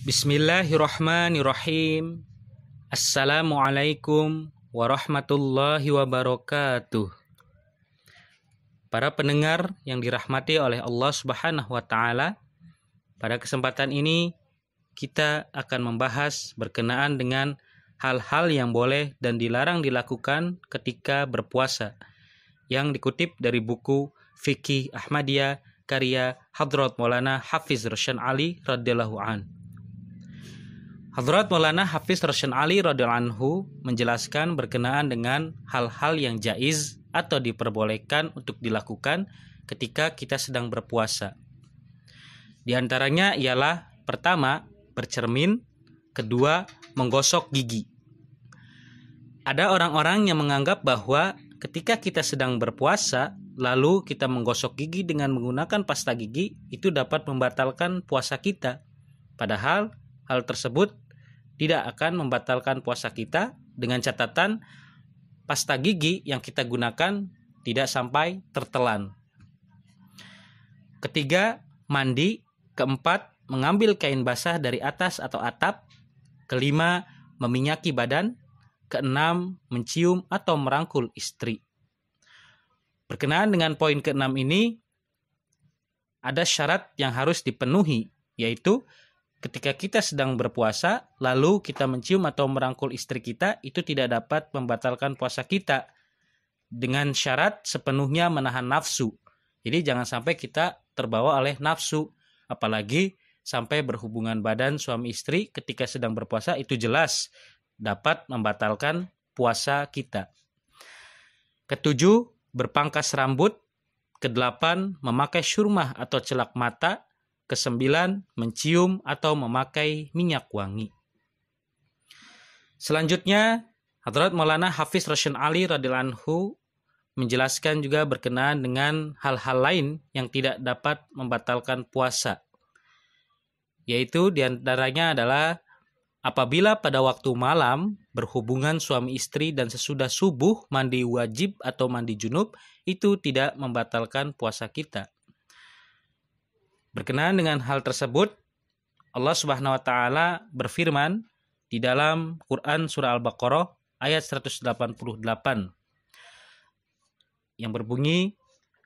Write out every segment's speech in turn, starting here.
Bismillahirrahmanirrahim. Assalamualaikum warahmatullahi wabarakatuh. Para pendengar yang dirahmati oleh Allah Subhanahu wa taala, pada kesempatan ini kita akan membahas berkenaan dengan hal-hal yang boleh dan dilarang dilakukan ketika berpuasa, yang dikutip dari buku Fikih Ahmadiyah karya Hadrat Maulana Hafiz Rashan Ali radhiyallahu an. Hadrat Maulana Hafiz Rashan Ali radhiyallahu anhu menjelaskan berkenaan dengan hal-hal yang jaiz atau diperbolehkan untuk dilakukan ketika kita sedang berpuasa. Di antaranya ialah pertama, bercermin, kedua, menggosok gigi. Ada orang-orang yang menganggap bahwa ketika kita sedang berpuasa, lalu kita menggosok gigi dengan menggunakan pasta gigi, itu dapat membatalkan puasa kita. Padahal hal tersebut tidak akan membatalkan puasa kita, dengan catatan pasta gigi yang kita gunakan tidak sampai tertelan. Ketiga, mandi. Keempat, mengambil kain basah dari atas atau atap. Kelima, meminyaki badan. Keenam, mencium atau merangkul istri. Berkenaan dengan poin keenam ini, ada syarat yang harus dipenuhi, yaitu ketika kita sedang berpuasa, lalu kita mencium atau merangkul istri kita, itu tidak dapat membatalkan puasa kita, dengan syarat sepenuhnya menahan nafsu. Jadi jangan sampai kita terbawa oleh nafsu, apalagi sampai berhubungan badan suami istri ketika sedang berpuasa, itu jelas dapat membatalkan puasa kita. Ketujuh, berpangkas rambut. Kedelapan, memakai syurmah atau celak mata. Kesembilan, mencium atau memakai minyak wangi. Selanjutnya, Hadrat Maulana Hafiz Rashan Ali radhiyallahu anhu menjelaskan juga berkenaan dengan hal-hal lain yang tidak dapat membatalkan puasa. Yaitu diantaranya adalah apabila pada waktu malam berhubungan suami istri dan sesudah subuh mandi wajib atau mandi junub, itu tidak membatalkan puasa kita. Berkenaan dengan hal tersebut, Allah Subhanahu wa taala berfirman di dalam Quran surah Al-Baqarah ayat 188 yang berbunyi,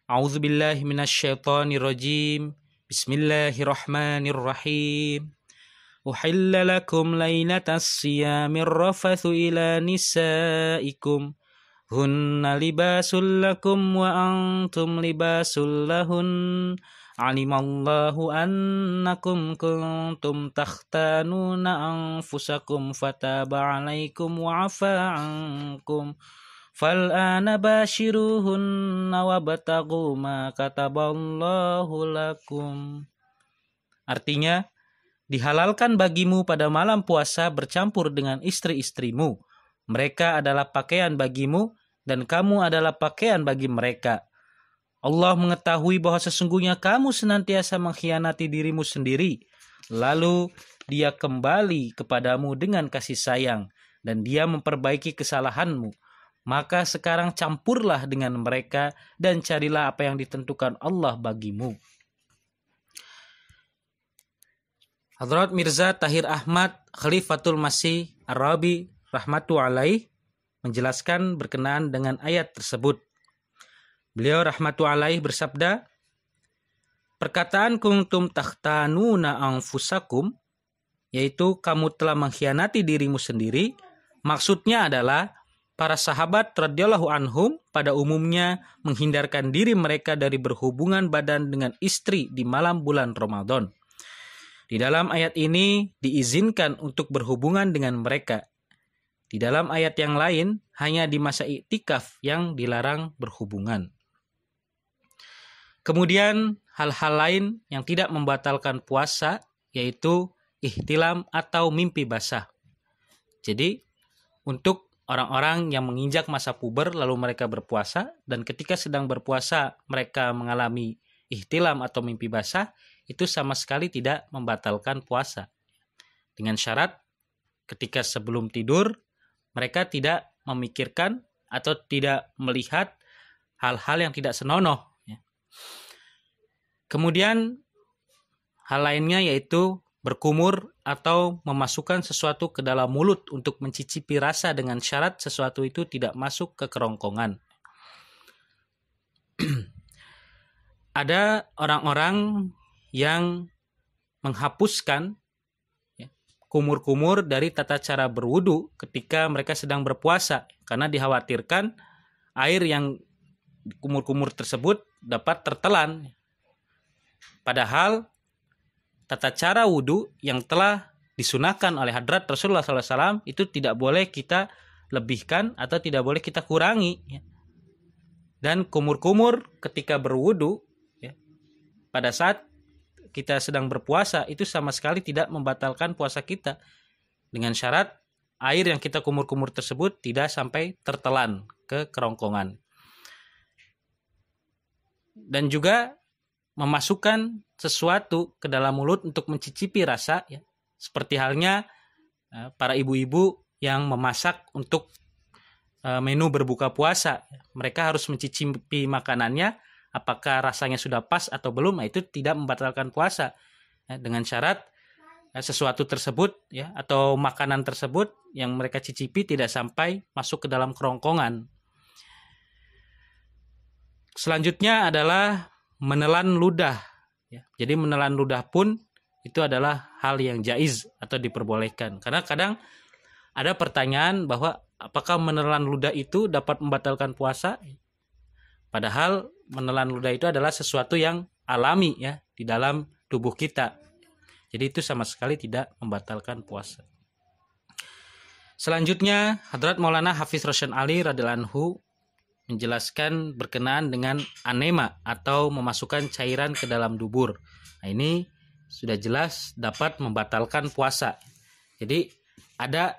A'udzubillahi minasyaitonirrajim. Bismillahirrahmanirrahim. Uhilla lakum lailatas siyamir rafathu ila nisaikum hunna libasul lakum wa antum libasul lahun. Alimallahu annakum kuntum takhtanuna anfusakum fataba alaikum wa afa ankum fal'ana bashiruhunna wabtaghu ma kataballahu lakum. Artinya, dihalalkan bagimu pada malam puasa bercampur dengan istri-istrimu. Mereka adalah pakaian bagimu dan kamu adalah pakaian bagi mereka. Allah mengetahui bahwa sesungguhnya kamu senantiasa mengkhianati dirimu sendiri. Lalu Dia kembali kepadamu dengan kasih sayang dan Dia memperbaiki kesalahanmu. Maka sekarang campurlah dengan mereka dan carilah apa yang ditentukan Allah bagimu. Hadrat Mirza Tahir Ahmad Khalifatul Masih Ar-Rabi rahmatu alaih menjelaskan berkenaan dengan ayat tersebut. Beliau rahmatu alaih bersabda, perkataan kuntum takhtanuna anfusakum, yaitu kamu telah mengkhianati dirimu sendiri, maksudnya adalah para sahabat radhiyallahu anhum pada umumnya menghindarkan diri mereka dari berhubungan badan dengan istri di malam bulan Ramadan. Di dalam ayat ini diizinkan untuk berhubungan dengan mereka. Di dalam ayat yang lain hanya di masa iktikaf yang dilarang berhubungan. Kemudian hal-hal lain yang tidak membatalkan puasa yaitu ihtilam atau mimpi basah. Jadi untuk orang-orang yang menginjak masa puber lalu mereka berpuasa dan ketika sedang berpuasa mereka mengalami ihtilam atau mimpi basah, itu sama sekali tidak membatalkan puasa. Dengan syarat ketika sebelum tidur mereka tidak memikirkan atau tidak melihat hal-hal yang tidak senonoh. Kemudian hal lainnya yaitu berkumur atau memasukkan sesuatu ke dalam mulut untuk mencicipi rasa dengan syarat sesuatu itu tidak masuk ke kerongkongan. Ada orang-orang yang menghapuskan kumur-kumur dari tata cara berwudu ketika mereka sedang berpuasa karena dikhawatirkan air yang kumur-kumur tersebut dapat tertelan. Padahal tata cara wudu yang telah disunahkan oleh hadrat Rasulullah SAW itu tidak boleh kita lebihkan atau tidak boleh kita kurangi. Dan kumur-kumur ketika berwudu pada saat kita sedang berpuasa itu sama sekali tidak membatalkan puasa kita, dengan syarat air yang kita kumur-kumur tersebut tidak sampai tertelan ke kerongkongan. Dan juga memasukkan sesuatu ke dalam mulut untuk mencicipi rasa, seperti halnya para ibu-ibu yang memasak untuk menu berbuka puasa. Mereka harus mencicipi makanannya, apakah rasanya sudah pas atau belum. Itu tidak membatalkan puasa, dengan syarat sesuatu tersebut atau makanan tersebut yang mereka cicipi tidak sampai masuk ke dalam kerongkongan. Selanjutnya adalah menelan ludah. Jadi menelan ludah pun itu adalah hal yang jaiz atau diperbolehkan. Karena kadang ada pertanyaan bahwa apakah menelan ludah itu dapat membatalkan puasa? Padahal menelan ludah itu adalah sesuatu yang alami di dalam tubuh kita. Jadi itu sama sekali tidak membatalkan puasa. Selanjutnya, Hadrat Maulana Hafiz Roshan Ali radhiyallahu anhu menjelaskan berkenaan dengan anema atau memasukkan cairan ke dalam dubur. Nah, ini sudah jelas dapat membatalkan puasa. Jadi ada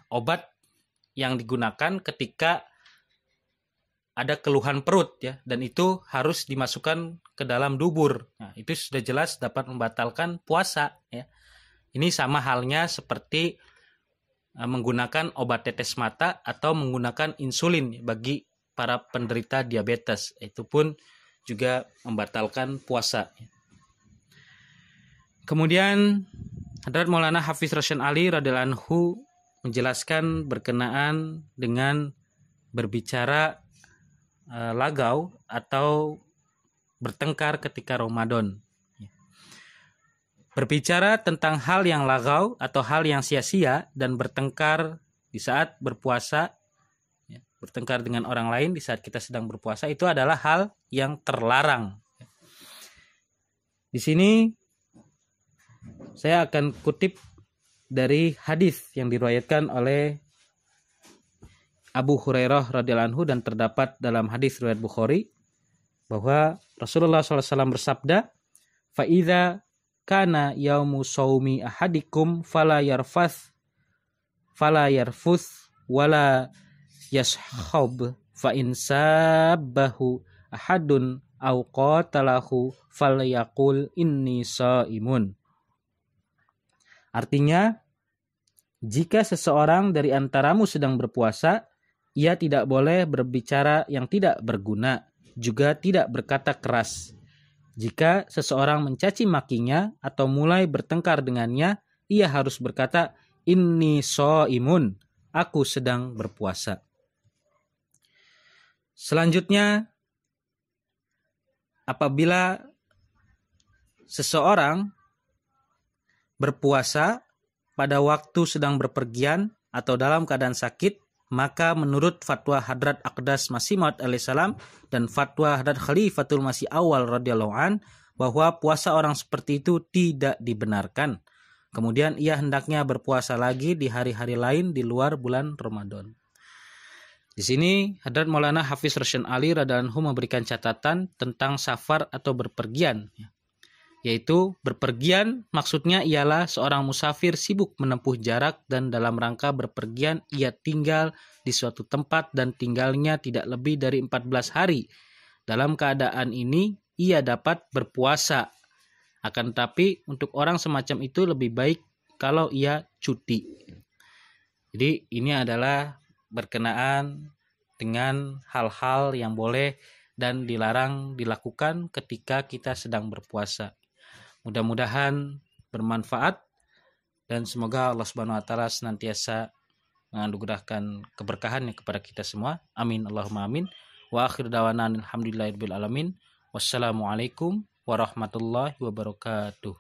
obat yang digunakan ketika ada keluhan perut dan itu harus dimasukkan ke dalam dubur. Nah, itu sudah jelas dapat membatalkan puasa Ini sama halnya seperti menggunakan obat tetes mata atau menggunakan insulin bagi para penderita diabetes. Itu pun juga membatalkan puasa. Kemudian Hadrat Maulana Hafiz Roshan Ali radhiyallahu anhu menjelaskan berkenaan dengan berbicara lagau atau bertengkar ketika Ramadan. Berbicara tentang hal yang lagau atau hal yang sia-sia dan bertengkar di saat berpuasa, bertengkar dengan orang lain di saat kita sedang berpuasa, itu adalah hal yang terlarang. Di sini saya akan kutip dari hadis yang diriwayatkan oleh Abu Hurairah radhiyallahu anhu dan terdapat dalam hadis riwayat Bukhari bahwa Rasulullah SAW bersabda, "Fa idza kana yaumu shaumi ahadikum fala yarfuth wala yashhab fa in sabbahu ahadun aw qatalahu falyaqul inni shaimun." Artinya, jika seseorang dari antaramu sedang berpuasa, ia tidak boleh berbicara yang tidak berguna, juga tidak berkata keras. Jika seseorang mencaci makinya atau mulai bertengkar dengannya, ia harus berkata, "Inni shaimun," aku sedang berpuasa. Selanjutnya, apabila seseorang berpuasa pada waktu sedang berpergian atau dalam keadaan sakit, maka menurut fatwa Hadrat Aqdas Masih Maud alaihissalam dan fatwa Hadrat Khalifatul Masih Awal radhiyallahu an bahwa puasa orang seperti itu tidak dibenarkan. Kemudian ia hendaknya berpuasa lagi di hari-hari lain di luar bulan Ramadan. Di sini Hadrat Maulana Hafiz Roshan Ali radhiyallahu anhu memberikan catatan tentang safar atau berpergian, yaitu berpergian maksudnya ialah seorang musafir sibuk menempuh jarak dan dalam rangka berpergian ia tinggal di suatu tempat dan tinggalnya tidak lebih dari 14 hari. Dalam keadaan ini ia dapat berpuasa. Akan tetapi untuk orang semacam itu lebih baik kalau ia cuti. Jadi ini adalah berkenaan dengan hal-hal yang boleh dan dilarang dilakukan ketika kita sedang berpuasa. Mudah-mudahan bermanfaat, dan semoga Allah Subhanahu wa taala senantiasa menganugerahkan keberkahan kepada kita semua. Amin Allahumma amin. Wa akhir dawana alhamdulillahirabbil alamin. Wassalamualaikum warahmatullahi wabarakatuh.